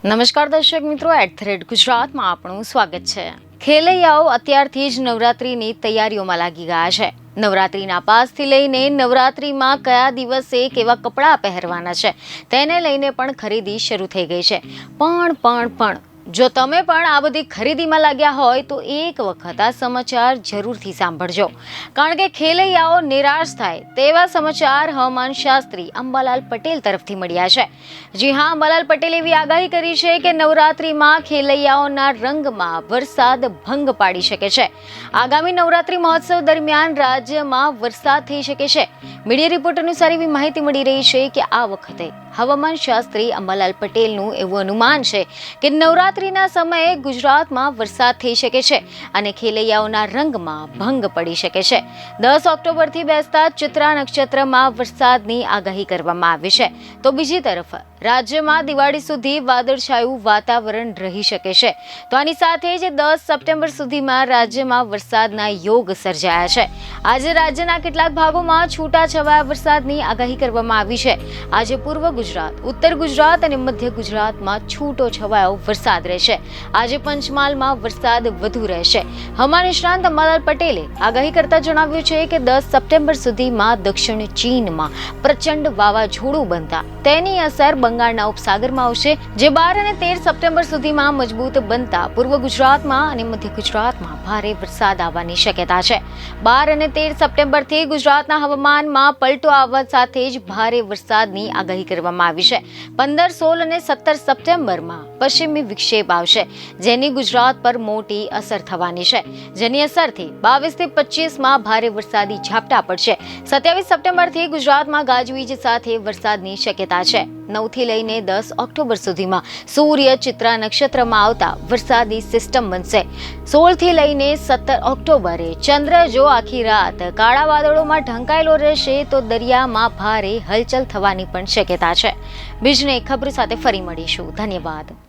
નમસ્કાર દર્શક મિત્રો, @ગુજરાતમાં આપણું સ્વાગત છે। ખેલૈયાઓ અત્યારથી જ નવરાત્રીની તૈયારીઓમાં લાગી ગયા છે। નવરાત્રીના પાસથી લઈને નવરાત્રીમાં કયા દિવસે કેવા કપડાં પહેરવાના છે તેને લઈને પણ ખરીદી શરૂ થઈ ગઈ છે। પણ જો તમે પણ આ બધી ખરીદીમાં લાગ્યા હોય તો એક વખત આ સમાચાર જરૂરથી સાંભળજો, કારણ કે ખેલૈયાઓ નિરાશ થાય તેવા સમાચાર હવામાન શાસ્ત્રી અંબાલાલ પટેલ તરફથી મળ્યા છે। જી હા, અંબાલાલ પટેલે એવી આગાહી કરી છે કે નવરાત્રીમાં ખેલૈયાઓના રંગમાં વરસાદ ભંગ પાડી શકે છે। આગામી નવરાત્રી મહોત્સવ દરમિયાન રાજ્યમાં વરસાદ થઈ શકે છે। મીડિયા રિપોર્ટ અનુસાર એવી માહિતી મળી રહી છે કે આ વખતે હવામાન શાસ્ત્રી અંબાલાલ પટેલનું એવું અનુમાન છે કે નવરાત્રીના સમયે ગુજરાતમાં વરસાદ થઈ શકે છે અને ખેલૈયાઓના રંગમાં ભંગ પડી શકે છે। 10 ઓક્ટોબરથી બેસતા ચિત્રા નક્ષત્રમાં વરસાદની આગાહી કરવામાં આવી છે, તો બીજી તરફ રાજ્યમાં દિવાળી સુધી વાદળછાયું વાતાવરણ રહી શકે છે। તો આની સાથે જ 10 સપ્ટેમ્બર સુધીમાં રાજ્યમાં વરસાદના યોગ સર્જાયા છે। આજે રાજ્યના કેટલાક ભાગોમાં છૂટાછવાયા વરસાદની આગાહી કરવામાં આવી છે। આજે પૂર્વ ગુજરાત, ઉત્તર ગુજરાત અને મધ્ય ગુજરાતમાં છૂટો છવાયો વરસાદ રહેશે। આજે પંચમહાલમાં વરસાદ વધુ રહેશે। હવામાન નિષ્ણાંત અંબાલાલ પટેલે આગાહી કરતા જણાવ્યું છે કે 10 સપ્ટેમ્બર સુધીમાં દક્ષિણ ચીનમાં પ્રચંડ વાવાઝોડું બનતા તેની અસર બંગાળના ઉપસાગરમાં આવશે, જે 12 અને 13 સપ્ટેમ્બર સુધીમાં મજબૂત બનતા પૂર્વ ગુજરાતમાં અને મધ્ય ગુજરાતમાં ભારે વરસાદ આવવાની શક્યતા છે। 12 અને 13 સપ્ટેમ્બરથી ગુજરાતના હવામાનમાં પલટો આવવા સાથે જ ભારે વરસાદની આગાહી કરવામાં આવી છે। 15, 16 અને 17 સપ્ટેમ્બરમાં પશ્ચિમી વિક્ષેપ આવશે, જેની ગુજરાત પર મોટી અસર થવાની છે, જેની અસરથી 22 થી 25માં ભારે વરસાદી ઝાપટા પડશે। 27 સપ્ટેમ્બરથી ગુજરાતમાં ગાજવીજ સાથે વરસાદની શક્યતા છે। 9 થી લઈને 10 ઓક્ટોબર સુધીમાં સૂર્ય ચિત્રા નક્ષત્રમાં આવતા વરસાદી સિસ્ટમ બનશે। 16 થી લઈને 17 ઓક્ટોબરે ચંદ્ર જો આખી રાત કાળા વાદળોમાં ઢંકાયેલો રહેશે તો દરિયામાં ભારે હલચલ થવાની પણ શક્યતા છે। બીજને ખબર સાથે ફરી મળીશું। ધન્યવાદ।